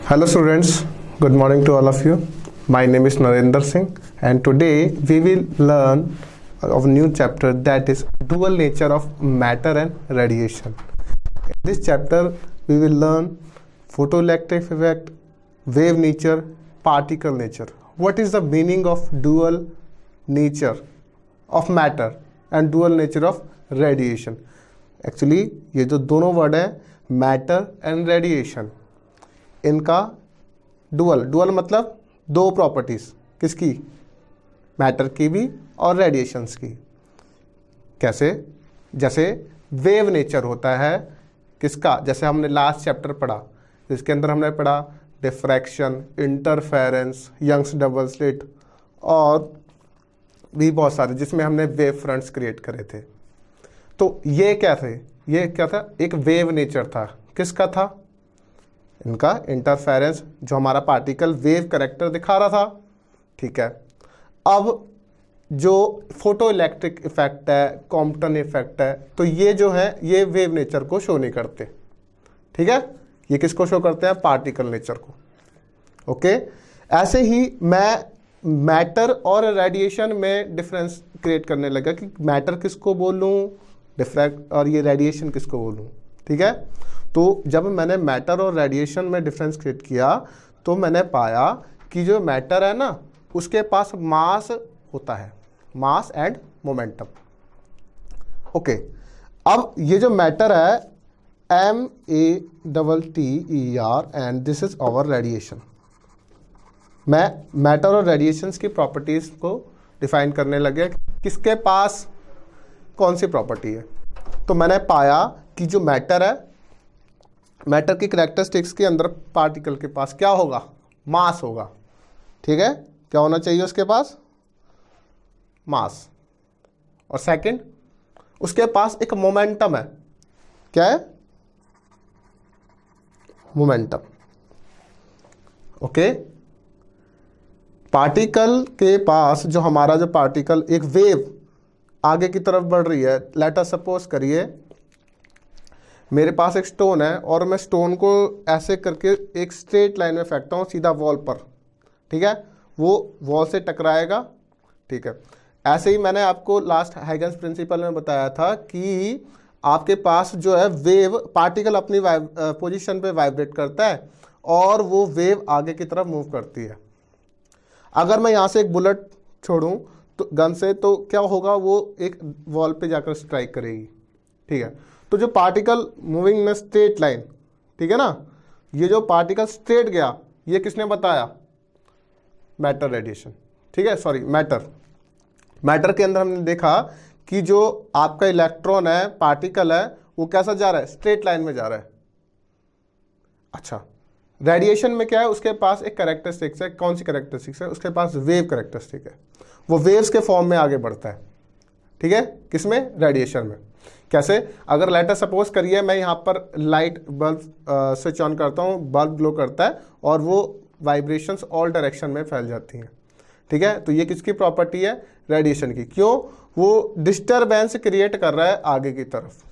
Hello students, good morning to all of you. My name is Narendra Singh and today we will learn of a new chapter, that is dual nature of matter and radiation. In this chapter we will learn photoelectric effect, wave nature, particle nature. What is the meaning of dual nature of matter and dual nature of radiation? Actually ये जो दोनों word है matter and radiation, इनका dual मतलब दो properties, किसकी? Matter की भी और रेडिएशंस की। कैसे? जैसे वेव नेचर होता है किसका, जैसे हमने लास्ट चैप्टर पढ़ा जिसके अंदर हमने पढ़ा diffraction, interference, Young's double slit और भी बहुत सारे, जिसमें हमने वेव फ्रंट्स क्रिएट करे थे। तो ये क्या थे? ये क्या था? एक वेव नेचर था। किसका था? इनका इंटरफेरेंस, जो हमारा पार्टिकल वेव कैरेक्टर दिखा रहा था। ठीक है। अब जो फोटो इलेक्ट्रिक इफेक्ट है, कॉम्पटन इफेक्ट है, तो ये जो है ये वेव नेचर को शो नहीं करते। ठीक है। ये किसको शो करते हैं? पार्टिकल नेचर को। ओके। ऐसे ही मैं मैटर और रेडिएशन में डिफरेंस क्रिएट करने लगा कि मैटर किसको बोलूं डिफ्रैक्ट और ये रेडिएशन किसको बोलूं। ठीक है। तो जब मैंने मैटर और रेडिएशन में डिफरेंस क्रिएट किया तो मैंने पाया कि जो मैटर है ना उसके पास मास होता है, मास एंड मोमेंटम। ओके। अब ये जो मैटर है MATTER and this is our radiation. मैं मैटर और रेडिएशंस की प्रॉपर्टीज को डिफाइन करने लगे, किसके पास कौन सी प्रॉपर्टी है। तो मैंने पाया कि जो मैटर है, मैटर की कैरेक्टरिस्टिक्स के अंदर पार्टिकल के पास क्या होगा? मास होगा। ठीक है। क्या होना चाहिए उसके पास? मास। और सेकंड, उसके पास एक मोमेंटम है। क्या है? मोमेंटम। ओके। पार्टिकल के पास जो हमारा जो पार्टिकल एक वेव आगे की तरफ बढ़ रही है, लेट अस सपोज करिए मेरे पास एक स्टोन है और मैं स्टोन को ऐसे करके एक स्ट्रेट लाइन में फेंकता हूँ सीधा वॉल पर। ठीक है। वो वॉल से टकराएगा। ठीक है। ऐसे ही मैंने आपको लास्ट हाइगन्स प्रिंसिपल में बताया था कि आपके पास जो है वेव पार्टिकल अपनी पोजीशन पे वाइब्रेट करता है और वो वेव आगे की तरफ मूव करती है। अगर मैं यहाँ से एक बुलेट छोड़ूँ तो गन से, तो क्या होगा? वो एक वॉल पे जाकर स्ट्राइक करेगी। ठीक है। तो जो particle moving in straight line, ठीक है ना, ये जो पार्टिकल स्ट्रेट गया, ये किसने बताया? Matter radiation. ठीक है, सॉरी मैटर के अंदर हमने देखा कि जो आपका इलेक्ट्रॉन है, पार्टिकल है, वो कैसा जा रहा है? स्ट्रेट लाइन में जा रहा है। अच्छा, रेडिएशन में क्या है? उसके पास एक कैरेक्टरिस्टिक्स है। कौन सी कैरेक्टरिस्टिक्स है? उसके पास वेव कैरेक्टरिस्टिक है। वो वेव्स के फॉर्म में आगे बढ़ता है। ठीक है। किसमें? रेडिएशन में। कैसे? अगर लेट अस सपोज करिए मैं यहाँ पर लाइट बल्ब स्विच ऑन करता हूँ, बल्ब ग्लो करता है और वो वाइब्रेशंस ऑल डायरेक्शन में फैल जाती हैं। ठीक है। तो ये किसकी प्रॉपर्टी है? रेडिएशन की। क्यों? वो डिस्टरबेंस क्रिएट कर रहा है आगे की तरफ।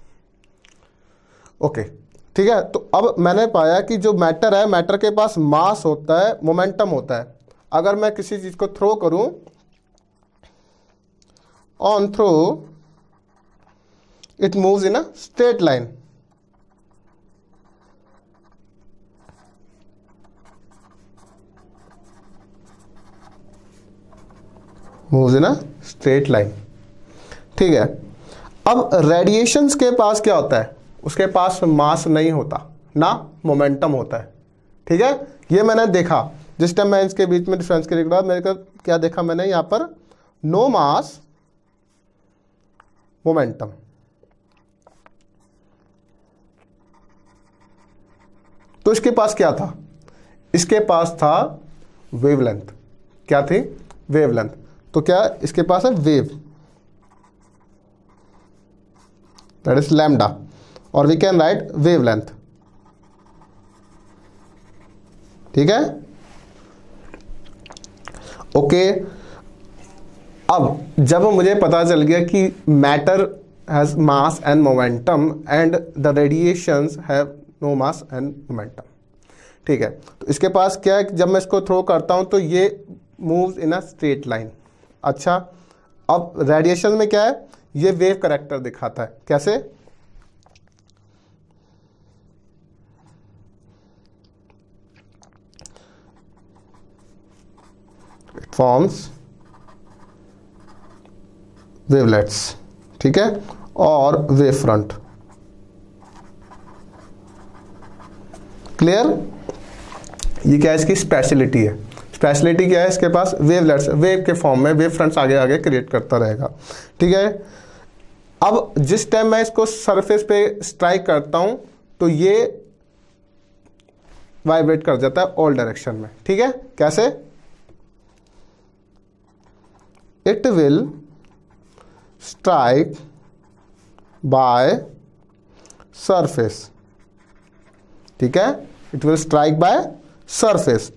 ओके। ठीक है। तो अब मैंने पाया कि जो मैटर है, मैटर के पास मास होता है, मोमेंटम होता है। अगर मैं किसी चीज को थ्रो करूं on throw, it moves in a straight line. Moves in a straight line. ठीक है। अब रेडिएशंस के पास क्या होता है? उसके पास मास नहीं होता, ना मोमेंटम होता है। ठीक है। ये मैंने देखा जिस टाइम मैं इसके बीच में डिफरेंस के बाद मेरे को क्या देखा मैंने यहाँ पर? नो मास, मोमेंटम। तो इसके पास क्या था? इसके पास था वेवलेंथ। क्या थी? वेवलेंथ। तो क्या इसके पास है? वेव, दैट इज लैम्डा, और वी कैन राइट वेवलेंथ। ठीक है। ओके। अब जब मुझे पता चल गया कि matter has mass and momentum and the radiations have no mass and momentum. ठीक है। तो इसके पास क्या है, जब मैं इसको थ्रो करता हूं तो ये moves in a straight line. अच्छा, अब रेडिएशन में क्या है, ये वेव कैरेक्टर दिखाता है। कैसे? इट फॉर्म्स वेवलेट्स, ठीक है, और वेव फ्रंट। क्लियर? ये क्या है, इसकी स्पेशलिटी है। स्पेशलिटी क्या है, इसके पास वेवलेट्स, वेव के फॉर्म में वेव फ्रंट्स आगे आगे क्रिएट करता रहेगा। ठीक है। अब जिस टाइम मैं इसको सरफेस पे स्ट्राइक करता हूं तो ये वाइब्रेट कर जाता है ऑल डायरेक्शन में। ठीक है। कैसे? It will strike by surface. ठीक है, it will strike by surface.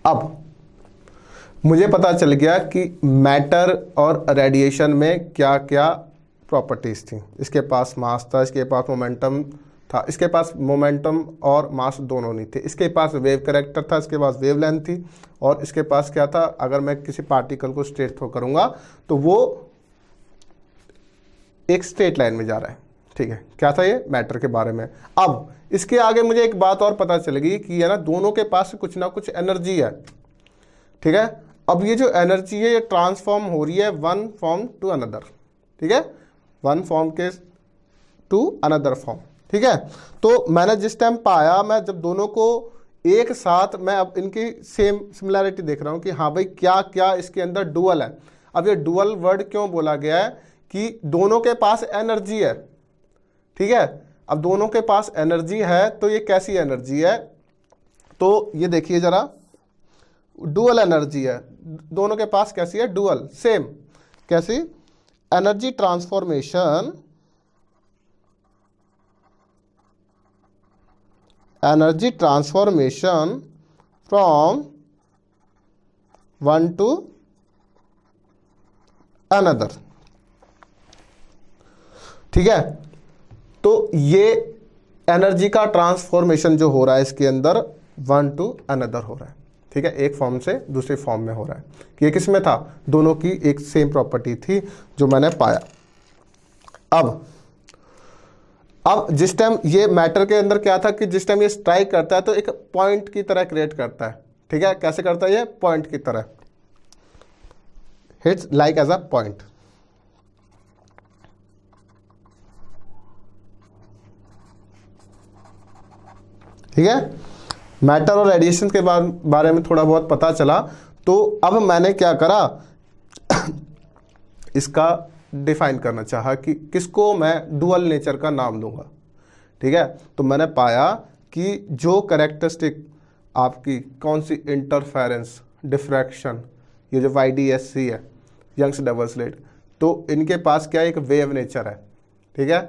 अब मुझे पता चल गया कि मैटर और रेडिएशन में क्या क्या प्रॉपर्टीज थी। इसके पास मास था, इसके पास मोमेंटम था, इसके पास मोमेंटम और मास दोनों नहीं थे, इसके पास वेव कैरेक्टर था, इसके पास वेवलेंथ थी, और इसके पास क्या था, अगर मैं किसी पार्टिकल को स्ट्रेट थ्रो करूंगा तो वो एक स्ट्रेट लाइन में जा रहा है। ठीक है, क्या था ये, मैटर के बारे में। अब इसके आगे मुझे एक बात और पता चलेगी कि है ना, दोनों के पास कुछ ना कुछ एनर्जी है। ठीक है। अब ये जो एनर्जी है ये ट्रांसफॉर्म हो रही है वन फॉर्म टू अनदर। ठीक है, वन फॉर्म के टू अनदर फॉर्म। ठीक है। तो मैंने जिस टाइम पाया, मैं जब दोनों को एक साथ, मैं अब इनकी सेम सिमिलैरिटी देख रहा हूं कि हाँ भाई क्या क्या इसके अंदर डुअल है। अब ये डुअल वर्ड क्यों बोला गया है कि दोनों के पास एनर्जी है। ठीक है। अब दोनों के पास एनर्जी है तो ये कैसी एनर्जी है, तो ये देखिए जरा, डुअल एनर्जी है। दोनों के पास कैसी है, डुअल, सेम। कैसी? Energy transformation, energy transformation from one two another. ठीक है। तो ये एनर्जी का ट्रांसफॉर्मेशन जो हो रहा है इसके अंदर, वन टू अनदर हो रहा है। ठीक है, एक फॉर्म से दूसरे फॉर्म में हो रहा है। ये किस में था, दोनों की एक सेम प्रॉपर्टी थी जो मैंने पाया। अब जिस टाइम ये मैटर के अंदर क्या था कि जिस टाइम ये स्ट्राइक करता है तो एक पॉइंट की तरह क्रिएट करता है। ठीक है, कैसे करता है ये, पॉइंट की तरह, hits like as a point. ठीक है, मैटर और रेडिएशन के बारे में थोड़ा बहुत पता चला। तो अब मैंने क्या करा, इसका डिफाइन करना चाहा कि किसको मैं डुअल नेचर का नाम दूंगा। ठीक है। तो मैंने पाया कि जो कैरेक्टरिस्टिक आपकी कौन सी, इंटरफेरेंस, डिफ्रैक्शन, ये जो YDSC है, यंग्स डबल स्लिट, तो इनके पास क्या एक वेव नेचर है। ठीक है,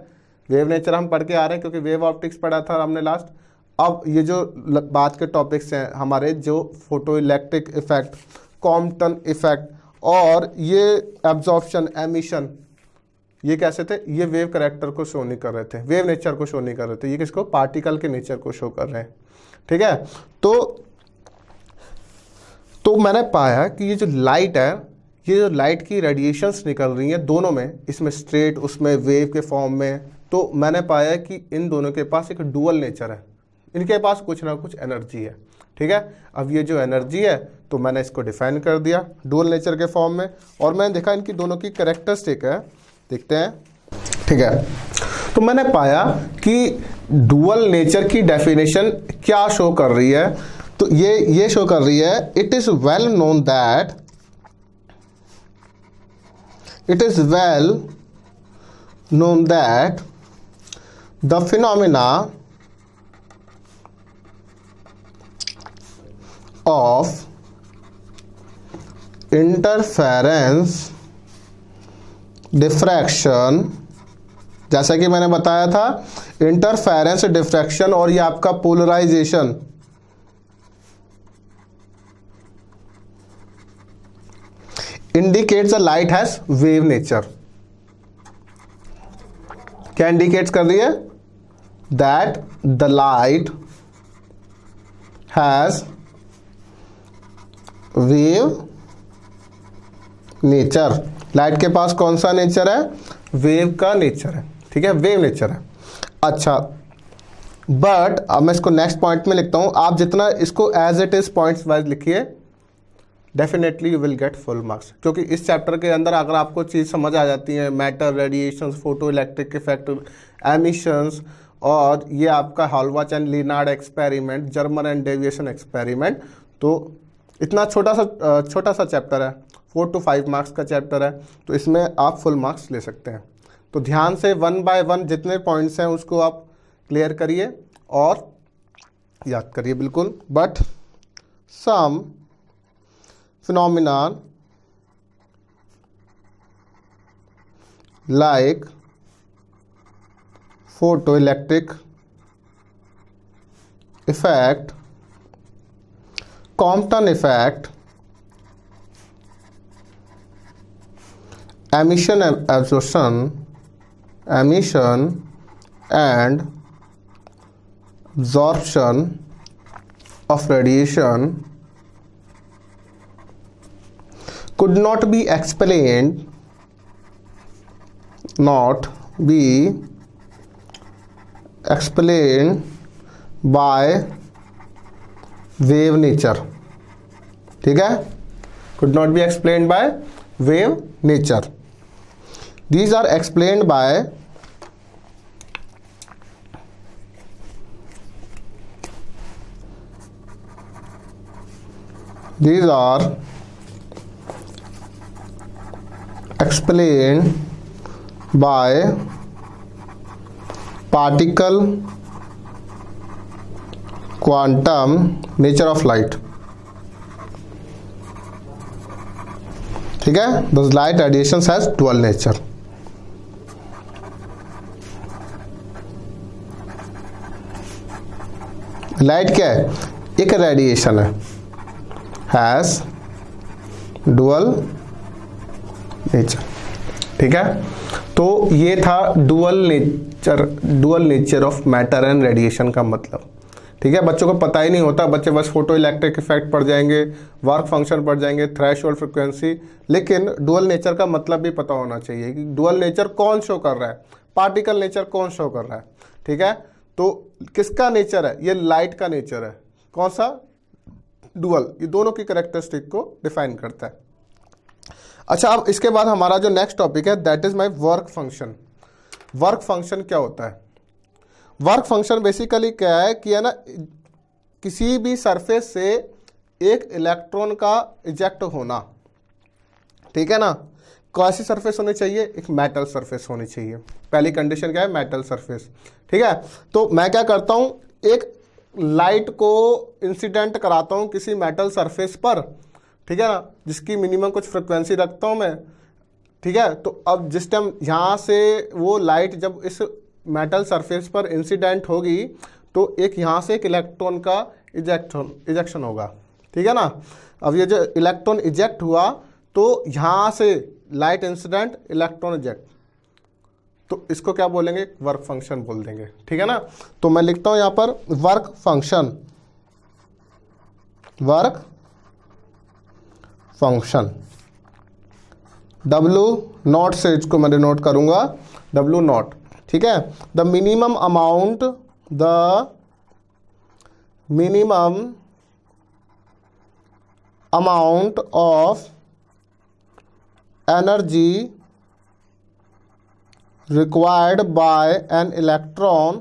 वेव नेचर हम पढ़ के आ रहे हैं क्योंकि वेव ऑप्टिक्स पढ़ा था हमने लास्ट। अब ये जो बात के टॉपिक्स हैं हमारे, जो photo electric effect, Compton effect, और ये एब्जॉर्प्शन, एमिशन, ये कैसे थे, ये वेव कैरेक्टर को शो नहीं कर रहे थे, वेव नेचर को शो नहीं कर रहे थे, ये किसको, पार्टिकल के नेचर को शो कर रहे हैं। ठीक है। तो मैंने पाया कि ये जो लाइट है, ये जो लाइट की रेडिएशंस निकल रही हैं दोनों में, इसमें स्ट्रेट, उसमें वेव के फॉर्म में, तो मैंने पाया कि इन दोनों के पास एक डुअल नेचर है, इनके पास कुछ ना कुछ एनर्जी है। ठीक है। अब ये जो एनर्जी है तो मैंने इसको डिफाइन कर दिया डुअल नेचर के फॉर्म में, और मैंने देखा इनकी दोनों की कैरेक्टरिस्टिक है, देखते हैं। ठीक है। तो मैंने पाया कि डुअल नेचर की डेफिनेशन क्या शो कर रही है, तो ये शो कर रही है, it is well known that, it is well known that the phenomena of interference, diffraction, जैसा कि मैंने बताया था, इंटरफेरेंस, डिफ्रैक्शन और ये आपका polarisation, indicates a light has wave nature. क्या इंडिकेट्स कर रही है, that the light has wave nature. Light के पास कौन सा नेचर है? वेव का नेचर है, ठीक है, वेव नेचर है। अच्छा, बट अब मैं इसको नेक्स्ट पॉइंट में लिखता हूं। आप जितना इसको as it is points wise लिखिए, definitely you will get full marks, क्योंकि इस चैप्टर के अंदर अगर आपको चीज़ समझ आ जाती है, matter, radiation, photo electric effect, emissions, और ये आपका Hallwachs and Lenard experiment, Germer and Davisson experiment, तो इतना छोटा सा चैप्टर है, 4 to 5 मार्क्स का चैप्टर है, तो इसमें आप फुल मार्क्स ले सकते हैं। तो ध्यान से 1 by 1 जितने पॉइंट्स हैं उसको आप क्लियर करिए और याद करिए बिल्कुल। But some phenomenon like photoelectric effect, Compton effect, emission and absorption of radiation could not be explained by wave nature, ठीक है, could not be explained by wave nature. These are explained by particle quantum nature of light, ठीक है। Thus light radiation has dual nature. Light क्या है? एक radiation है, has dual nature, ठीक है। तो ये था dual nature of matter and radiation का मतलब, ठीक है। बच्चों को पता ही नहीं होता, बच्चे बस फोटो इलेक्ट्रिक इफेक्ट पढ़ जाएंगे, वर्क फंक्शन पढ़ जाएंगे, थ्रेशोल्ड फ्रीक्वेंसी, लेकिन डुअल नेचर का मतलब भी पता होना चाहिए कि डुअल नेचर कौन शो कर रहा है, पार्टिकल नेचर कौन शो कर रहा है, ठीक है। तो किसका नेचर है? ये लाइट का नेचर है। कौन सा? डुअल। ये दोनों की कैरेक्टरिस्टिक को डिफाइन करता है। अच्छा, अब इसके बाद हमारा जो नेक्स्ट टॉपिक है that is my work function. Work function क्या होता है? वर्क फंक्शन बेसिकली क्या है कि है ना, किसी भी सरफेस से एक इलेक्ट्रॉन का इजेक्ट होना, ठीक है ना। कैसी सरफेस होनी चाहिए? एक मेटल सरफेस होनी चाहिए। पहली कंडीशन क्या है? मेटल सरफेस, ठीक है। तो मैं क्या करता हूं, एक लाइट को इंसिडेंट कराता हूं किसी मेटल सरफेस पर, ठीक है ना, जिसकी मिनिमम कुछ फ्रिक्वेंसी रखता हूं मैं, ठीक है। तो अब जिस टाइम यहाँ से वो लाइट जब इस मेटल सरफेस पर इंसिडेंट होगी तो एक यहाँ से एक इलेक्ट्रॉन का इजेक्शन होगा, ठीक है ना। अब ये जो इलेक्ट्रॉन इजेक्ट हुआ तो यहाँ से लाइट इंसिडेंट, इलेक्ट्रॉन इजेक्ट, तो इसको क्या बोलेंगे? वर्क फंक्शन बोल देंगे, ठीक है ना। तो मैं लिखता हूं यहां पर work function, work function, W not से इसको मैं डिनोट करूंगा, W नॉट, ठीक है। The minimum amount of energy required by an electron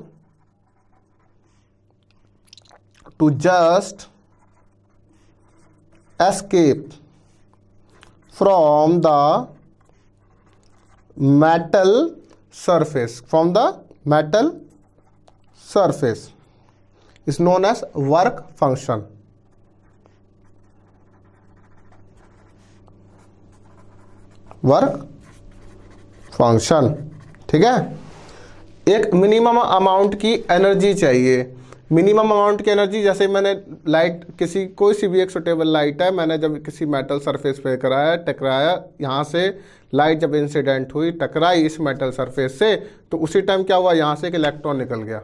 to just escape from the metal surface, is known as work function. Work function, ठीक है। एक minimum amount की एनर्जी चाहिए। मिनिमम अमाउंट की energy, जैसे मैंने लाइट कोई सी भी एक सुटेबल लाइट है, मैंने जब किसी मेटल सरफेस पे टकराया, यहाँ से लाइट जब इंसिडेंट हुई, टकराई इस मेटल सरफेस से, तो उसी टाइम क्या हुआ? यहाँ से एक इलेक्ट्रॉन निकल गया।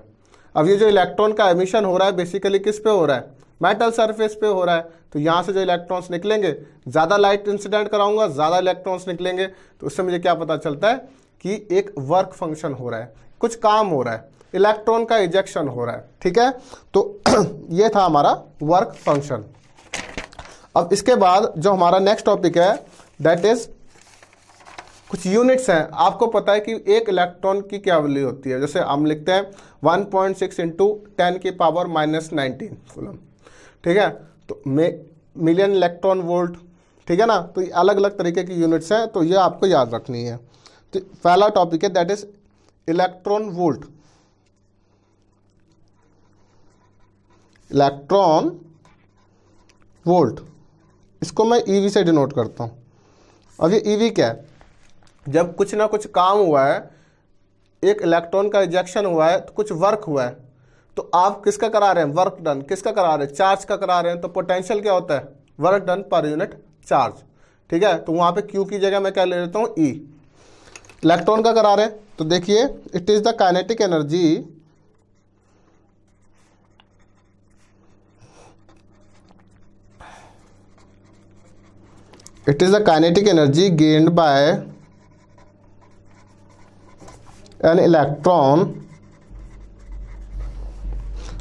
अब ये जो इलेक्ट्रॉन का एमिशन हो रहा है बेसिकली किस पे हो रहा है? मेटल सरफेस पे हो रहा है, तो यहाँ से जो इलेक्ट्रॉन्स निकलेंगे, ज़्यादा लाइट इंसिडेंट कराऊंगा, ज़्यादा इलेक्ट्रॉन्स निकलेंगे, तो उससे मुझे क्या पता चलता है कि एक वर्क फंक्शन हो रहा है, कुछ काम हो रहा है, इलेक्ट्रॉन का इजेक्शन हो रहा है। ठीक है, तो ये था हमारा वर्क फंक्शन। अब इसके बाद जो हमारा नेक्स्ट टॉपिक है दैट इज कुछ यूनिट्स हैं। आपको पता है कि एक इलेक्ट्रॉन की क्या वैल्यू होती है, जैसे हम लिखते हैं 1.6 इंटू 10 की पावर -19 कूलम। ठीक है, तो मिलियन इलेक्ट्रॉन वोल्ट। ठीक है ना, तो ये अलग अलग तरीके की यूनिट्स हैं, तो ये आपको याद रखनी है। तो पहला टॉपिक है that is electron volt. Electron volt, इसको मैं ईवी से डिनोट करता हूँ। अब ये ईवी क्या है? जब कुछ ना कुछ काम हुआ है, एक इलेक्ट्रॉन का इजेक्शन हुआ है, तो कुछ वर्क हुआ है, तो आप किसका करा रहे हैं? Work done. किसका करा रहे हैं? चार्ज का करा रहे हैं। तो पोटेंशियल क्या होता है? Work done per unit charge. ठीक है, तो वहाँ पे क्यू की जगह मैं क्या ले लेता हूँ? ई। इलेक्ट्रॉन का करा रहे हैं, तो देखिए it is the kinetic energy gained by an electron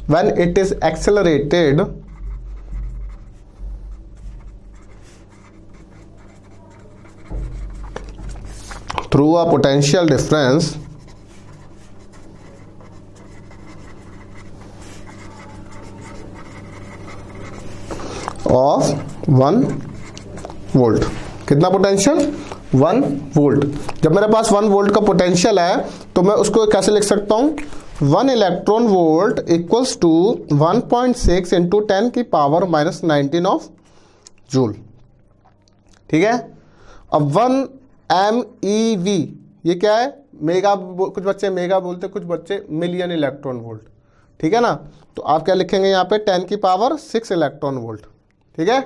when it is accelerated through a potential difference of 1 volt. कितना पोटेंशियल? 1 वोल्ट। जब मेरे पास 1 वोल्ट का पोटेंशियल है, तो मैं उसको कैसे लिख सकता हूँ? 1 electron volt equals to 1.6 into 10 की पावर -19 ऑफ जूल। ठीक है, अब 1 MeV ये क्या है? मेगा, कुछ बच्चे मेगा बोलते, कुछ बच्चे मिलियन इलेक्ट्रॉन वोल्ट। ठीक है ना, तो आप क्या लिखेंगे यहाँ पे? 10 की पावर 6 इलेक्ट्रॉन वोल्ट। ठीक है,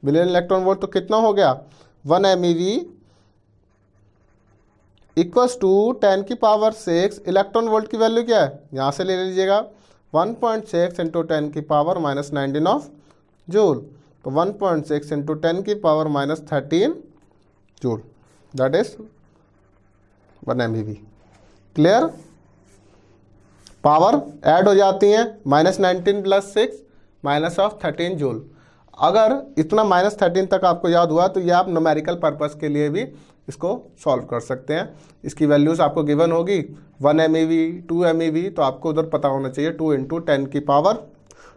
मिलियन इलेक्ट्रॉन वोल्ट, तो कितना हो गया? 1 MeV इक्वल्स टू 10 की पावर 6 इलेक्ट्रॉन वोल्ट की वैल्यू क्या है? यहाँ से ले लीजिएगा 1.6 इंटू 10 की पावर -19 ऑफ जूल। तो 1.6 इंटू 10 की power -13 joule, that is 1 MeV। Clear? Power add हो जाती हैं, -19 + 6 -13 जूल। अगर इतना -13 तक आपको याद हुआ, तो ये आप न्यूमेरिकल पर्पस के लिए भी इसको सॉल्व कर सकते हैं। इसकी वैल्यूज आपको गिवन होगी 1 MeV, 2 MeV, तो आपको उधर पता होना चाहिए 2 इंटू 10 की पावर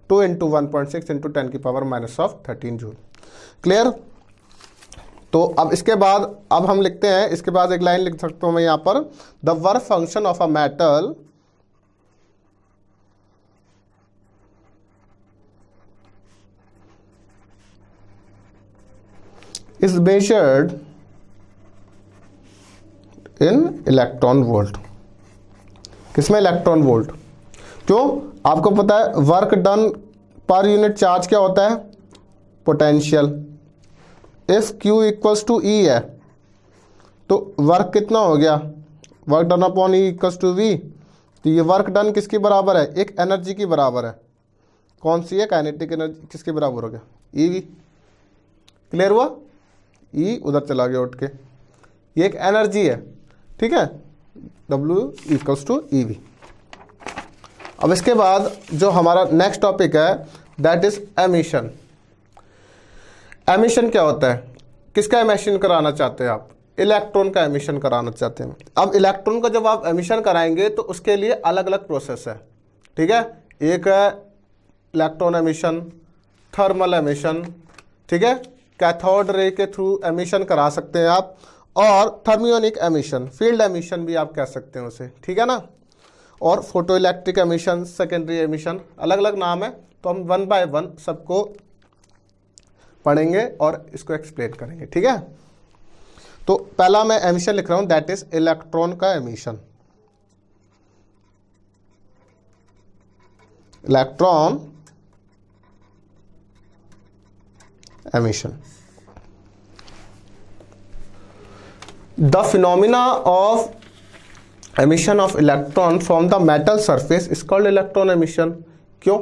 2 इंटू 1.6 इंटू 10 की पावर -13 जूल। क्लियर? तो अब इसके बाद अब हम लिखते हैं, इसके बाद एक लाइन लिख सकता हूँ मैं यहाँ पर, the work function of a metal is measured in electron volt. किसमें? Electron volt. क्यों? आपको पता है work done per unit charge क्या होता है? Potential. If Q equals to E है, तो वर्क कितना हो गया? Work done upon E equals to V। तो ये वर्क डन किसकी बराबर है? एक एनर्जी की बराबर है। कौन सी है? Kinetic energy. किसके बराबर हो गया? EV। क्लियर हुआ? ई उधर चला गया उठ के, ये एक एनर्जी है। ठीक है, W इक्वल्स टू EV। अब इसके बाद जो हमारा नेक्स्ट टॉपिक है दैट इज एमिशन। एमिशन क्या होता है? किसका एमिशन कराना चाहते हैं आप? इलेक्ट्रॉन का एमिशन कराना चाहते हैं। अब इलेक्ट्रॉन का जब आप एमिशन कराएंगे, तो उसके लिए अलग अलग प्रोसेस है। ठीक है, एक है इलेक्ट्रॉन एमिशन, थर्मल एमिशन। ठीक है, कैथोड रे के थ्रू एमिशन करा सकते हैं आप, और थर्मियोनिक एमिशन, फील्ड एमिशन भी आप कह सकते हैं उसे। ठीक है ना, और photo electric emission, secondary emission, अलग अलग नाम है। तो हम 1 बाय 1 सबको पढ़ेंगे और इसको एक्सप्लेन करेंगे। ठीक है, तो पहला मैं एमिशन लिख रहा हूं दैट इज इलेक्ट्रॉन का emission. Electron emission. The phenomena of emission of electron from the metal surface is called electron emission. क्यों?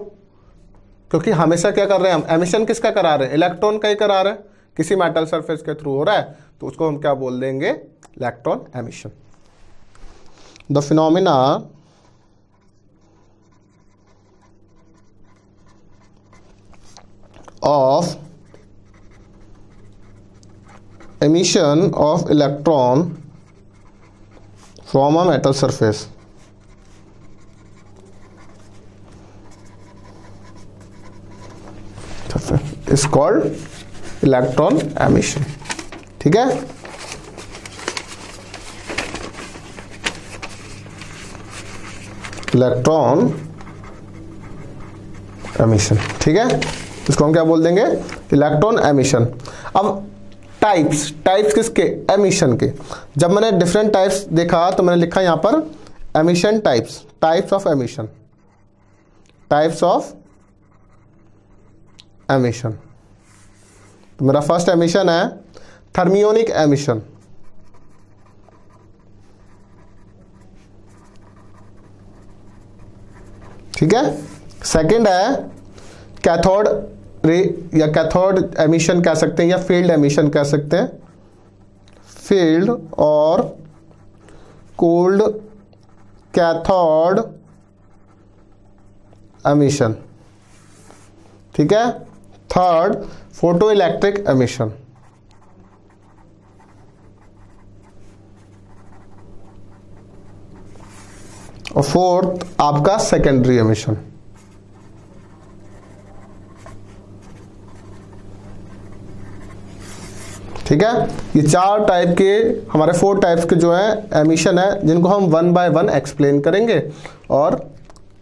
क्योंकि हमेशा क्या कर रहे हैं हम, एमिशन किसका करा रहे हैं, इलेक्ट्रॉन का ही करा रहे हैं, किसी मेटल सरफेस के थ्रू हो रहा है, तो उसको हम क्या बोल देंगे, electron emission. The phenomena of emission of electron from a metal surface is called electron emission। ठीक है, इलेक्ट्रॉन एमिशन। ठीक है, इसको हम क्या बोल देंगे, इलेक्ट्रॉन एमिशन। अब टाइप्स किसके, एमिशन के। जब मैंने डिफरेंट टाइप्स देखा तो मैंने लिखा यहां पर emission types of emission, types of emission. तो मेरा फर्स्ट एमिशन है थर्मियोनिक एमिशन। ठीक है, सेकंड है कैथोड रे या कैथोड एमिशन कह सकते हैं, या फील्ड एमिशन कह सकते हैं, फील्ड और कोल्ड कैथोड एमिशन। ठीक है, थर्ड फोटो इलेक्ट्रिक एमिशन। और फोर्थ आपका सेकेंडरी एमिशन। ठीक है, ये चार टाइप के हमारे 4 टाइप्स के जो है एमिशन है, जिनको हम 1 बाय 1 एक्सप्लेन करेंगे और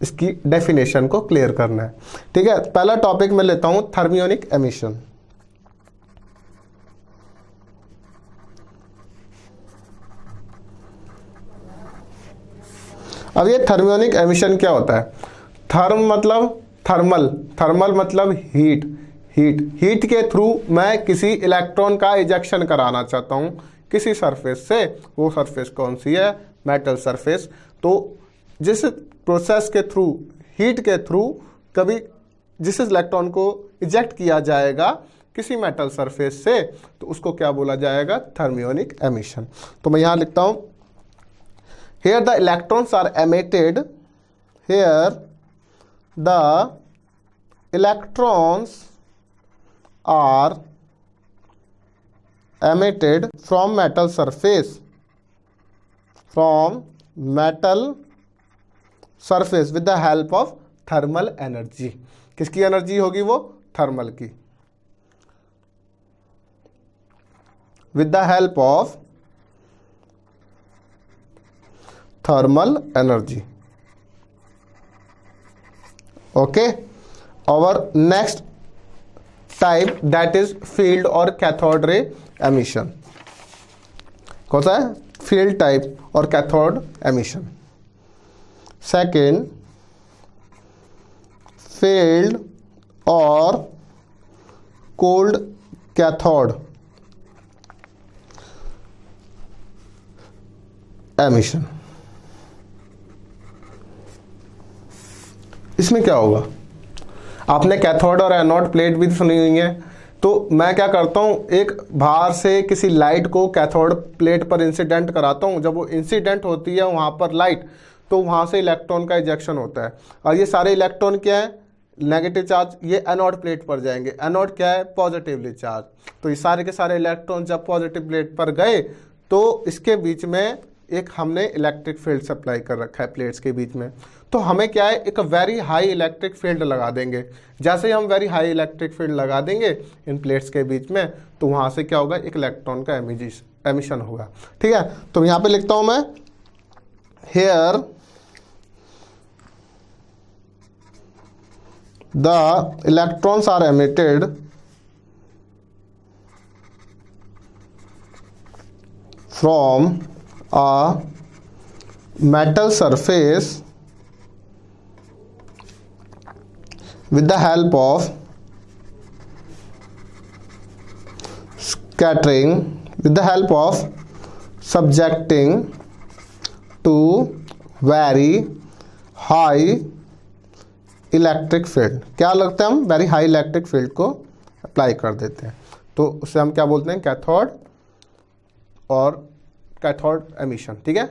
इसकी डेफिनेशन को क्लियर करना है। ठीक है, पहला टॉपिक मैं लेता हूं थर्मियोनिक एमिशन। अब ये थर्मियोनिक एमिशन क्या होता है, थर्म मतलब थर्मल मतलब हीट के थ्रू मैं किसी इलेक्ट्रॉन का इजेक्शन कराना चाहता हूं किसी सरफेस से। वो सरफेस कौन सी है, मेटल सरफेस। तो जिस प्रोसेस के थ्रू, हीट के थ्रू कभी जिस इलेक्ट्रॉन को इजेक्ट किया जाएगा किसी मेटल सरफेस से, तो उसको क्या बोला जाएगा, थर्मियोनिक एमिशन। तो मैं यहां लिखता हूं, here the electrons are emitted, here the electrons are emitted from metal surface with the help of thermal energy। किसकी एनर्जी होगी वो, थर्मल की, with the help of thermal energy। okay, our next type that is field or cathode ray emission। कौन सा है, field type और cathode emission. Second field और cold cathode emission. इसमें क्या होगा, आपने कैथोड और एनोड प्लेट भी सुनी हुई है। तो मैं क्या करता हूँ, एक बाहर से किसी लाइट को कैथोड प्लेट पर इंसिडेंट कराता हूँ। जब वो इंसिडेंट होती है वहाँ पर लाइट, तो वहाँ से इलेक्ट्रॉन का इजेक्शन होता है। और ये सारे इलेक्ट्रॉन क्या है, नेगेटिव चार्ज, ये एनोड प्लेट पर जाएंगे। एनोड क्या है, पॉजिटिवली चार्ज। तो ये सारे के सारे इलेक्ट्रॉन जब पॉजिटिव प्लेट पर गए, तो इसके बीच में एक हमने इलेक्ट्रिक फील्ड सप्लाई कर रखा है प्लेट्स के बीच में। तो हमें क्या है, एक वेरी हाई इलेक्ट्रिक फील्ड लगा देंगे। जैसे ही हम वेरी हाई इलेक्ट्रिक फील्ड लगा देंगे इन प्लेट्स के बीच में, तो वहाँ से क्या होगा, एक इलेक्ट्रॉन का एमिशन होगा। ठीक है, तो यहाँ पे लिखता हूँ मैं, here the electrons are emitted from a metal surface with the help of scattering, with the help of subjecting to very high electric field, क्या लगता है हम वेरी हाई इलेक्ट्रिक फील्ड को अप्लाई कर देते हैं, तो उसे हम क्या बोलते हैं कैथोड और कैथोड एमिशन। ठीक है,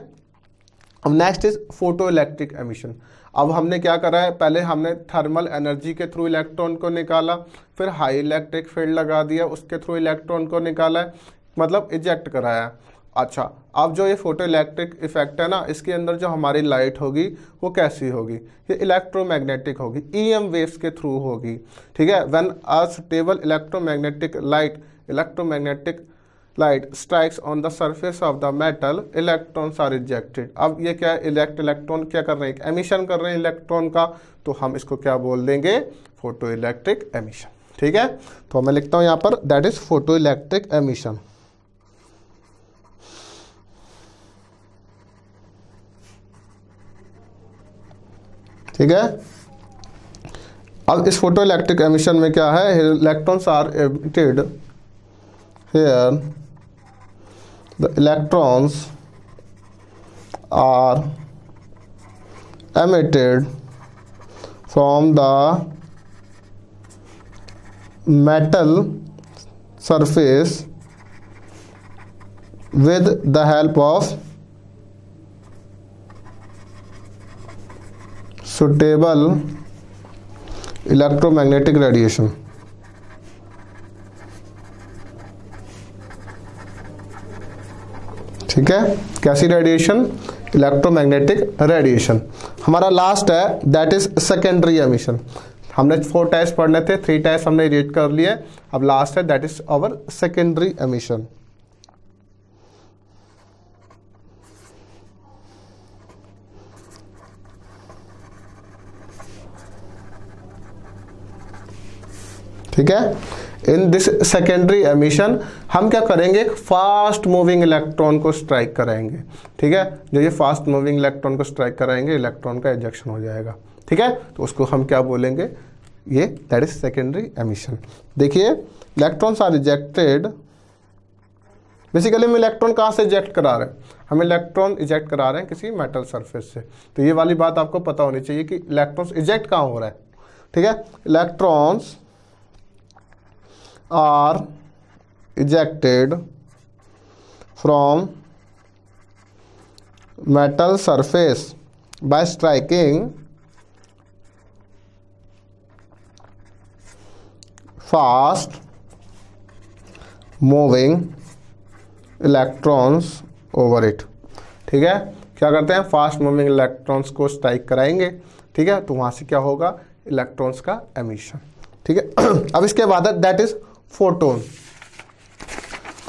अब next is photo electric emission. अब हमने क्या करा है, पहले हमने थर्मल एनर्जी के थ्रू इलेक्ट्रॉन को निकाला, फिर हाई इलेक्ट्रिक फील्ड लगा दिया, उसके थ्रू इलेक्ट्रॉन को निकाला है, मतलब इजेक्ट कराया है। अच्छा, अब जो ये फोटो इलेक्ट्रिक इफेक्ट है ना, इसके अंदर जो हमारी लाइट होगी वो कैसी होगी, ये इलेक्ट्रोमैग्नेटिक होगी, ईएम वेव्स के थ्रू होगी। ठीक है, when a suitable electromagnetic light strikes on the surface of the metal, electrons are ejected. अब ये क्या इलेक्ट्रॉन क्या कर रहे हैं, एमिशन कर रहे हैं इलेक्ट्रॉन का, तो हम इसको क्या बोल देंगे, फोटो इलेक्ट्रिक एमिशन। ठीक है, तो मैं लिखता हूं यहां पर that is photo electric emission. ठीक है, अब इस फोटो इलेक्ट्रिक एमिशन में क्या है, electrons are emitted here, the electrons are emitted from the metal surface with the help of suitable electromagnetic radiation। ठीक है, कैसी रेडिएशन, इलेक्ट्रोमैग्नेटिक रेडिएशन। हमारा लास्ट है दैट इज सेकेंडरी एमिशन। हमने 4 टाइप्स पढ़ने थे, 3 टाइप्स हमने रीड कर लिए, अब लास्ट है that is our secondary emission. ठीक है, इन दिस सेकेंडरी एमिशन हम क्या करेंगे, एक फास्ट मूविंग इलेक्ट्रॉन को स्ट्राइक कराएंगे। ठीक है, जो ये फास्ट मूविंग इलेक्ट्रॉन को स्ट्राइक कराएंगे, इलेक्ट्रॉन का इजेक्शन हो जाएगा। ठीक है, तो उसको हम क्या बोलेंगे, ये दैट इज सेकेंडरी एमिशन। देखिए, इलेक्ट्रॉन्स आर इजेक्टेड, बेसिकली हम इलेक्ट्रॉन कहाँ से इजेक्ट करा रहे हैं, हम इलेक्ट्रॉन इजेक्ट करा रहे हैं किसी मेटल सरफेस से। तो ये वाली बात आपको पता होनी चाहिए कि इलेक्ट्रॉन्स इजेक्ट कहाँ हो रहा है। ठीक है, electrons are ejected from metal surface by striking fast moving electrons over it। ठीक है, क्या करते हैं, फास्ट मूविंग इलेक्ट्रॉन्स को स्ट्राइक कराएंगे। ठीक है, तो वहां से क्या होगा, इलेक्ट्रॉन्स का एमिशन। ठीक है, अब इसके बाद दैट इज फोटोन।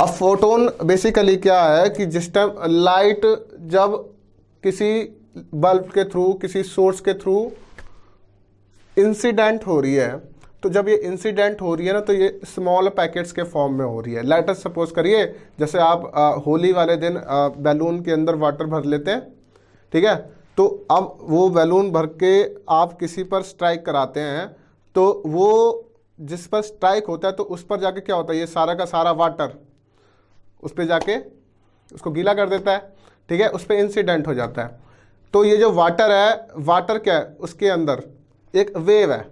अब फोटोन बेसिकली क्या है कि जिस टाइम लाइट जब किसी बल्ब के थ्रू, किसी सोर्स के थ्रू इंसिडेंट हो रही है, तो जब ये इंसिडेंट हो रही है ना, तो ये स्मॉल पैकेट्स के फॉर्म में हो रही है। लेट अस सपोज करिए, जैसे आप होली वाले दिन बैलून के अंदर वाटर भर लेते हैं। ठीक है, तो अब वो बैलून भर के आप किसी पर स्ट्राइक कराते हैं, तो वो जिस पर स्ट्राइक होता है तो उस पर जाके क्या होता है, ये सारा का सारा वाटर उस पर जाके उसको गीला कर देता है। ठीक है, उस पर इंसिडेंट हो जाता है। तो ये जो वाटर है, वाटर क्या है, उसके अंदर एक वेव है।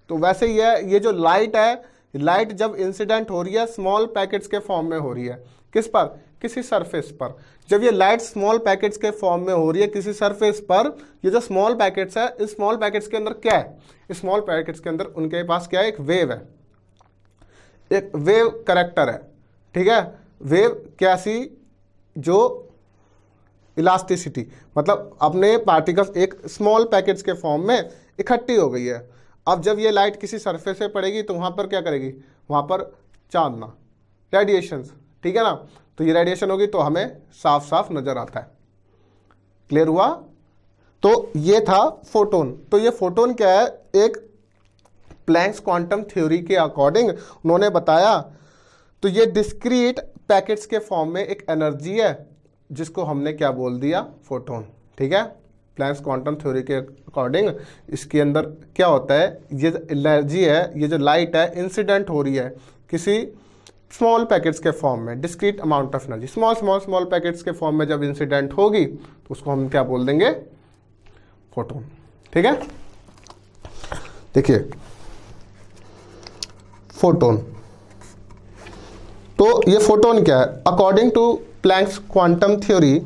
तो वैसे ही है, ये जो लाइट है, लाइट जब इंसिडेंट हो रही है स्मॉल पैकेट्स के फॉर्म में हो रही है, किस पर, किसी सरफेस पर। जब ये लाइट स्मॉल पैकेट्स के फॉर्म में हो रही है किसी सरफेस पर, ये जो स्मॉल पैकेट्स है, इस स्मॉल पैकेट्स के अंदर क्या है, इस स्मॉल पैकेट्स के अंदर उनके पास क्या है, एक वेव है, एक वेव करेक्टर है। ठीक है, वेव कैसी, जो इलास्टिसिटी, मतलब अपने पार्टिकल्स एक स्मॉल पैकेट्स के फॉर्म में इकट्ठी हो गई है। अब जब ये लाइट किसी सरफेस पे पड़ेगी तो वहाँ पर क्या करेगी, वहाँ पर चांदना, रेडिएशंस। ठीक है ना, तो ये रेडिएशन होगी तो हमें साफ साफ नजर आता है। क्लियर हुआ? तो ये था फोटोन। तो ये फोटोन क्या है, एक प्लैंक्स क्वांटम थ्योरी के अकॉर्डिंग उन्होंने बताया, तो ये डिस्क्रीट पैकेट्स के फॉर्म में एक एनर्जी है जिसको हमने क्या बोल दिया, फोटोन। ठीक है, प्लैंक्स क्वांटम थ्योरी के अकॉर्डिंग इसके अंदर क्या होता है, ये एनर्जी है, ये जो लाइट है इंसिडेंट हो रही है किसी स्मॉल पैकेट्स के फॉर्म में, discrete amount of energy, small packets के फॉर्म में जब इंसिडेंट होगी तो उसको हम क्या बोल देंगे, फोटोन। ठीक है, देखिए फोटोन, तो ये फोटोन क्या है? According to Planck's quantum theory,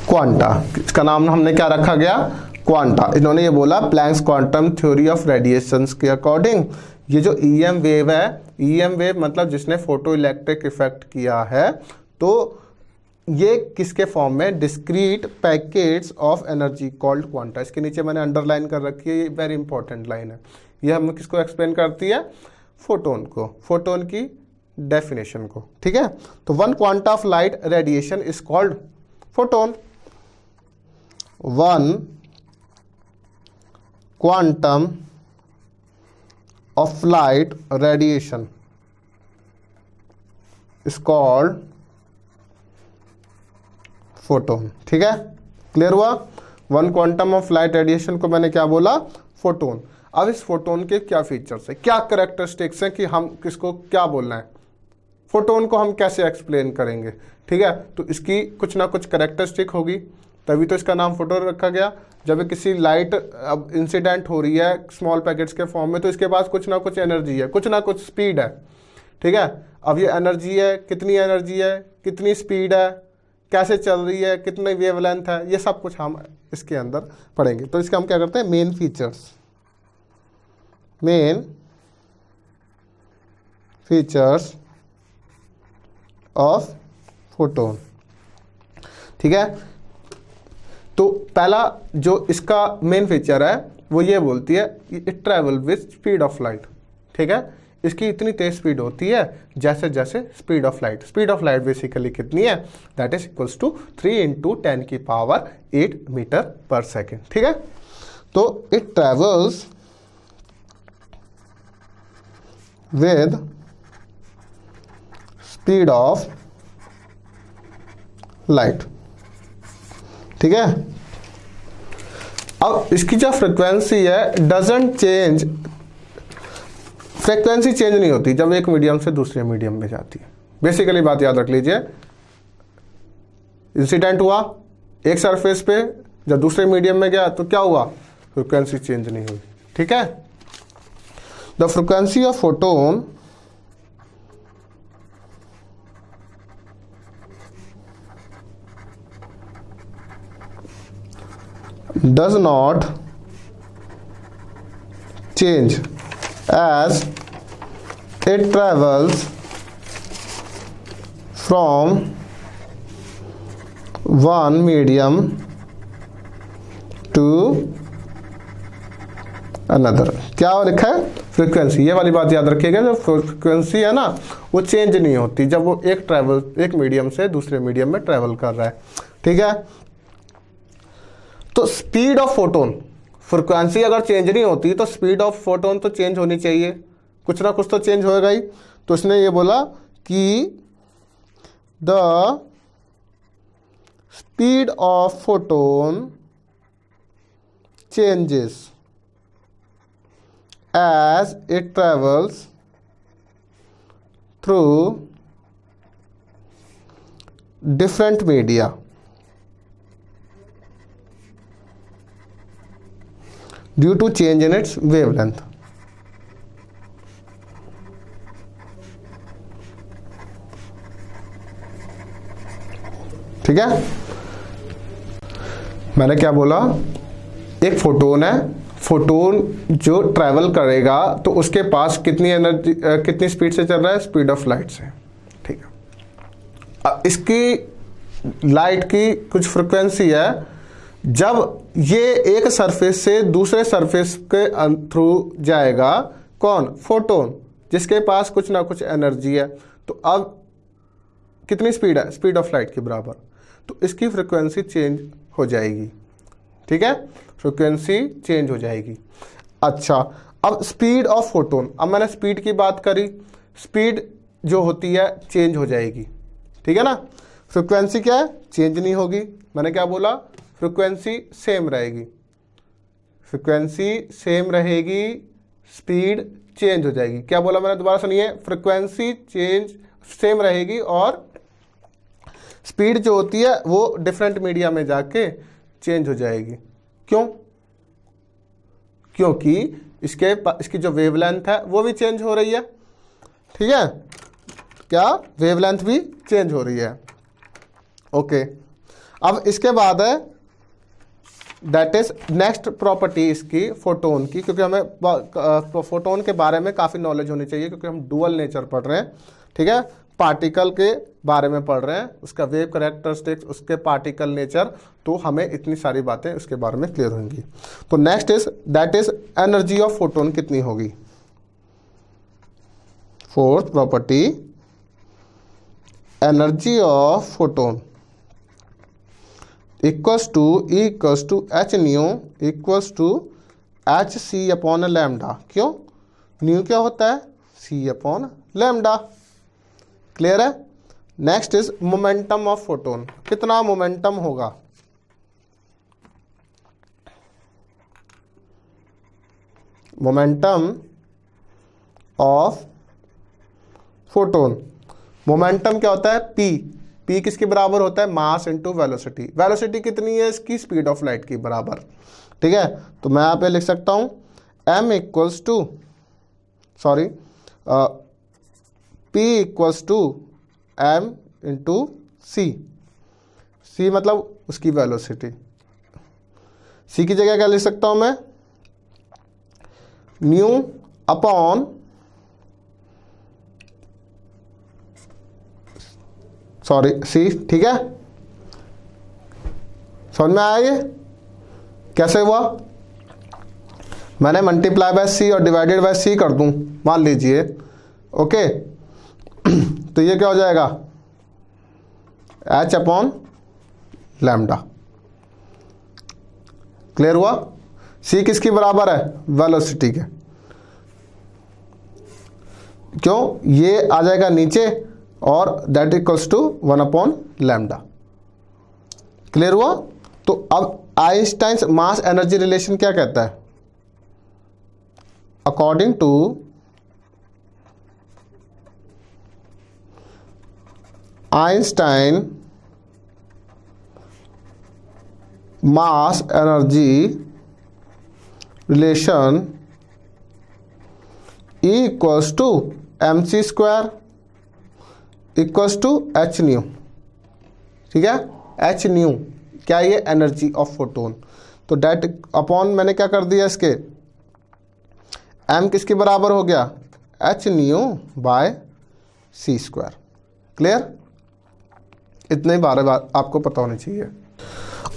quanta, इसका नाम हमने क्या रखा गया? क्वांटा। इन्होंने ये बोला Planck's quantum theory of radiations के अकॉर्डिंग ये जो ईएम वेव है, ईएम वेव मतलब जिसने फोटो इलेक्ट्रिक इफेक्ट किया है, तो ये किसके फॉर्म में? Discrete packets of energy called quanta. इसके नीचे मैंने अंडरलाइन कर रखी है, ये वेरी इंपॉर्टेंट लाइन है। ये हम किसको एक्सप्लेन करती है? फोटोन को, फोटोन की डेफिनेशन को। ठीक है, तो one quanta of light radiation is called photon. One quantum of light radiation is called photon। ठीक है, क्लियर हुआ? One quantum of light radiation को मैंने क्या बोला? फोटोन। अब इस फोटोन के क्या फीचर्स है, क्या कैरेक्टरिस्टिक्स हैं कि हम किसको क्या बोलना है, फोटोन को हम कैसे एक्सप्लेन करेंगे? ठीक है, तो इसकी कुछ ना कुछ कैरेक्टरिस्टिक होगी, तभी तो इसका नाम फोटोन रखा गया। जब किसी लाइट अब इंसिडेंट हो रही है स्मॉल पैकेट्स के फॉर्म में, तो इसके पास कुछ ना कुछ एनर्जी है, कुछ ना कुछ स्पीड है। ठीक है, अब ये एनर्जी है, कितनी एनर्जी है, कितनी स्पीड है, कैसे चल रही है, कितनी वेवलेंथ है, ये सब कुछ हम इसके अंदर पढ़ेंगे। तो इसका हम क्या करते हैं? Main features, main features of photon. ठीक है, तो पहला जो इसका मेन फीचर है वो ये बोलती है it travel with speed of light. ठीक है, इसकी इतनी तेज स्पीड होती है जैसे जैसे speed of light. Speed of light basically कितनी है? That is equals to 3 × 10⁸ metre per second. ठीक है, तो it travels with speed of light. ठीक है, अब इसकी जो फ्रिक्वेंसी है डजंट चेंज, फ्रिक्वेंसी चेंज नहीं होती जब एक मीडियम से दूसरे मीडियम में जाती है। बेसिकली बात याद रख लीजिए, इंसिडेंट हुआ एक सरफेस पे, जब दूसरे मीडियम में गया तो क्या हुआ? फ्रिक्वेंसी चेंज नहीं हुई। ठीक है, the frequency of photon does not change as it travels from one medium to another। क्या लिखा है? फ्रीक्वेंसी। ये वाली बात याद रखिएगा, जो फ्रीक्वेंसी है ना वो चेंज नहीं होती जब वो एक मीडियम से दूसरे मीडियम में ट्रैवल कर रहा है। ठीक है, तो स्पीड ऑफ फोटोन, फ्रिक्वेंसी अगर चेंज नहीं होती तो स्पीड ऑफ फोटोन तो चेंज होनी चाहिए, कुछ ना कुछ तो चेंज होएगा ही। तो इसने ये बोला कि the speed of photon changes as it travels through different media due to change in its wavelength. ठीक है, मैंने क्या बोला? एक फोटोन है, फोटोन जो ट्रैवल करेगा तो उसके पास कितनी एनर्जी, कितनी स्पीड से चल रहा है? स्पीड ऑफ लाइट से। ठीक है, अब इसकी लाइट की कुछ फ्रिक्वेंसी है, जब ये एक सरफेस से दूसरे सरफेस के थ्रू जाएगा कौन? फोटोन, जिसके पास कुछ ना कुछ एनर्जी है। तो अब कितनी स्पीड है? स्पीड ऑफ लाइट के बराबर। तो इसकी फ्रिक्वेंसी चेंज हो जाएगी, ठीक है, फ्रिक्वेंसी चेंज हो जाएगी। अच्छा, अब स्पीड ऑफ फोटोन, अब मैंने स्पीड की बात करी, स्पीड जो होती है चेंज हो जाएगी, ठीक है ना। फ्रिक्वेंसी क्या है? चेंज नहीं होगी। मैंने क्या बोला? फ्रिक्वेंसी सेम रहेगी, फ्रिक्वेंसी सेम रहेगी, स्पीड चेंज हो जाएगी। क्या बोला मैंने? दोबारा सुनिए, फ्रिक्वेंसी चेंज सेम रहेगी और स्पीड जो होती है वो डिफरेंट मीडिया में जाके चेंज हो जाएगी। क्यों? क्योंकि इसकी जो वेवलेंथ है वो भी चेंज हो रही है, ठीक है, क्या? वेवलेंथ भी चेंज हो रही है। ओके, अब इसके बाद है दैट इज नेक्स्ट प्रॉपर्टी इसकी फोटोन की, क्योंकि हमें फोटोन के बारे में काफ़ी नॉलेज होनी चाहिए, क्योंकि हम डुअल नेचर पढ़ रहे हैं, ठीक है, पार्टिकल के बारे में पढ़ रहे हैं, उसका वेव कैरेक्टरिस्टिक्स, उसके पार्टिकल नेचर, तो हमें इतनी सारी बातें उसके बारे में क्लियर होंगी। तो next is that is energy of photon कितनी होगी? Fourth property, energy of photon equals to h nu equals to h c upon lambda. क्यों? न्यू क्या होता है? C upon lambda. क्लियर है? Next is momentum of photon, कितना momentum होगा? Momentum of photon, momentum क्या होता है? पी किसके बराबर होता है? Mass into velocity. वेलोसिटी कितनी है इसकी? स्पीड ऑफ लाइट की बराबर, ठीक है। तो मैं यहाँ पे लिख सकता हूँ m equals to P equals to m into c मतलब उसकी वेलोसिटी। सी की जगह क्या लिख सकता हूँ मैं? न्यू अपॉन सी, ठीक है, समझ में आया ये कैसे हुआ? मैंने मल्टीप्लाई बाय सी और डिवाइडेड बाय सी कर दूं, मान लीजिए, ओके, तो ये क्या हो जाएगा? H upon lambda. क्लियर हुआ? सी किसकी बराबर है? वेलोसिटी के। क्यों? ये आ जाएगा नीचे और that equals to 1 upon lambda. Clear हुआ? तो अब आइंस्टाइन्स मास एनर्जी रिलेशन क्या कहता है? According to Einstein mass energy relation E equals to mc square equals to h nu, ठीक है, एच न्यू क्या? ये एनर्जी ऑफ फोटोन। तो डेट अपॉन मैंने क्या कर दिया इसके? m किसके बराबर हो गया? एच न्यू बाय सी स्क्वायर। क्लियर? इतने बारे बात आपको पता होनी चाहिए।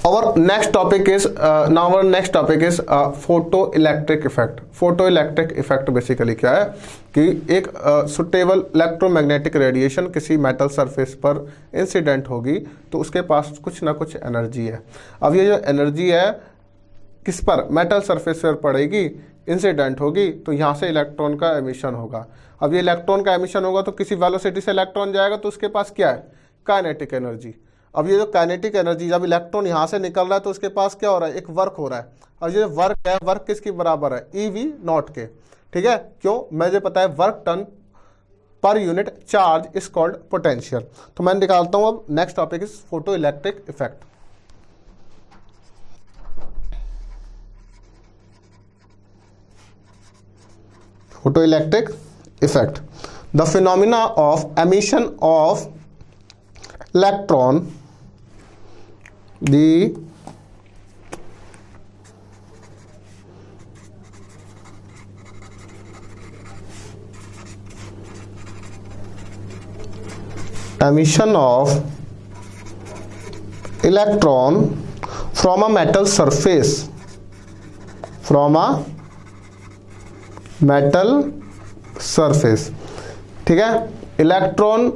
और next topic is now next topic is photo electric effect. Photo electric effect basically क्या है कि एक सुटेबल इलेक्ट्रोमैग्नेटिक रेडिएशन किसी मेटल सरफेस पर इंसिडेंट होगी तो उसके पास कुछ ना कुछ एनर्जी है। अब ये जो एनर्जी है किस पर? मेटल सरफेस पर पड़ेगी, इंसिडेंट होगी, तो यहाँ से इलेक्ट्रॉन का एमिशन होगा। अब ये इलेक्ट्रॉन का एमिशन होगा तो किसी वेलोसिटी से इलेक्ट्रॉन जाएगा तो उसके पास क्या है? Kinetic energy. अब ये जो काइनेटिक एनर्जी, जब इलेक्ट्रॉन यहाँ से निकल रहा है तो उसके पास क्या हो रहा है? एक वर्क हो रहा है। और ये वर्क है, वर्क किसकी बराबर है? EV0 के, ठीक है। क्यों? मुझे पता है work done per unit charge is called potential. तो मैं निकालता हूँ अब next topic is photo electric effect. Photo electric effect, the phenomena of emission of electron, the emission of electron from a metal surface, from a metal surface, ठीक है। Electron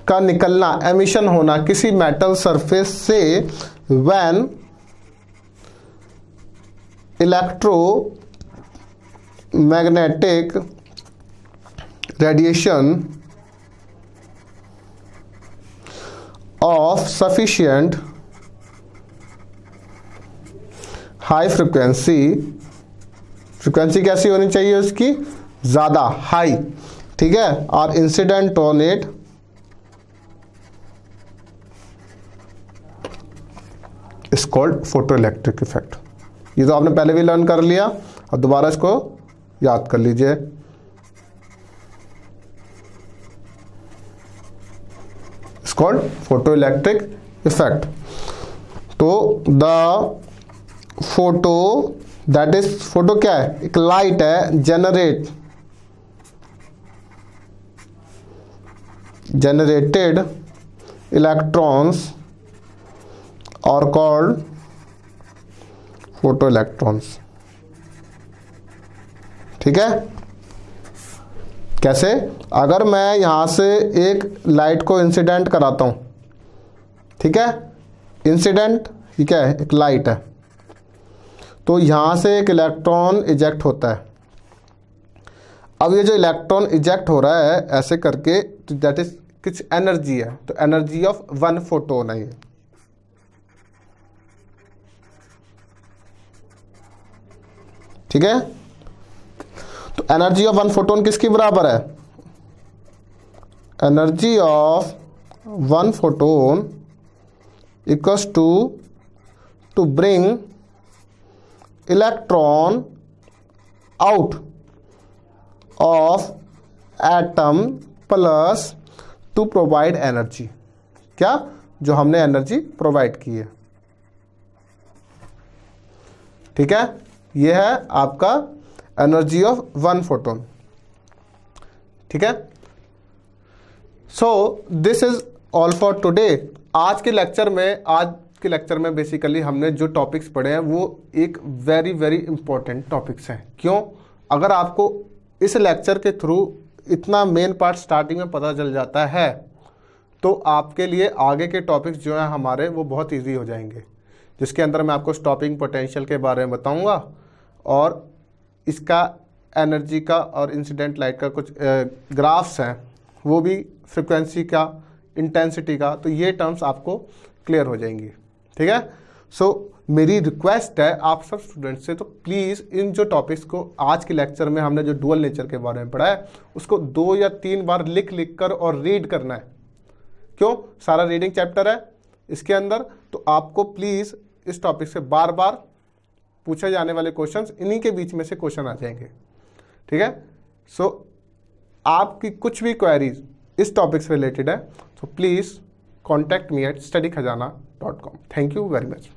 का निकलना, emission होना किसी मेटल सरफेस से when electromagnetic radiation of sufficient high frequency, frequency कैसी होनी चाहिए उसकी, ज्यादा, हाई, ठीक है, और incident on it is called photo electric effect. ये तो आपने पहले भी लर्न कर लिया और दोबारा इसको याद कर लीजिए। It's called photo electric effect. तो the photo, that is, photo क्या है, एक लाइट है, जनरेटेड इलेक्ट्रॉन्स और कॉल्ड फोटो इलेक्ट्रॉन्स, ठीक है। कैसे, अगर मैं यहां से एक लाइट को इंसिडेंट कराता हूं, ठीक है, इंसिडेंट ये क्या है, एक लाइट है, तो यहां से एक इलेक्ट्रॉन इजेक्ट होता है। अब ये जो इलेक्ट्रॉन इजेक्ट हो रहा है ऐसे करके, तो दैट इज कुछ एनर्जी है, तो एनर्जी ऑफ 1 फोटोन है ये, ठीक है। तो एनर्जी ऑफ 1 फोटोन किसकी बराबर है, energy of 1 photon equals to bring electron out of atom plus to provide energy, क्या, जो हमने एनर्जी प्रोवाइड की है, ठीक है। ये है आपका एनर्जी ऑफ 1 फोटोन, ठीक है। So this is all for today. आज के लेक्चर में बेसिकली हमने जो टॉपिक्स पढ़े हैं वो एक वेरी वेरी इंपॉर्टेंट टॉपिक्स हैं। क्यों, अगर आपको इस लेक्चर के थ्रू इतना मेन पार्ट स्टार्टिंग में पता चल जाता है तो आपके लिए आगे के टॉपिक्स जो हैं हमारे वो बहुत इजी हो जाएंगे, जिसके अंदर मैं आपको स्टॉपिंग पोटेंशियल के बारे में बताऊंगा और इसका एनर्जी का और इंसिडेंट लाइट का कुछ ग्राफ्स हैं, वो भी फ्रिक्वेंसी का, इंटेंसिटी का, तो ये टर्म्स आपको क्लियर हो जाएंगी, ठीक है। सो मेरी रिक्वेस्ट है आप सब स्टूडेंट्स से, तो प्लीज़ इन जो टॉपिक्स को आज के लेक्चर में हमने जो डुअल नेचर के बारे में पढ़ा है उसको 2 या 3 बार लिख कर और रीड करना है। क्यों, सारा रीडिंग चैप्टर है इसके अंदर, तो आपको प्लीज़ इस टॉपिक से बार बार पूछे जाने वाले क्वेश्चंस, इन्हीं के बीच में से क्वेश्चन आ जाएंगे, ठीक है। सो आपकी कुछ भी क्वेरीज इस टॉपिक से रिलेटेड है तो please contact me at studykhazana.com। Thank you very much.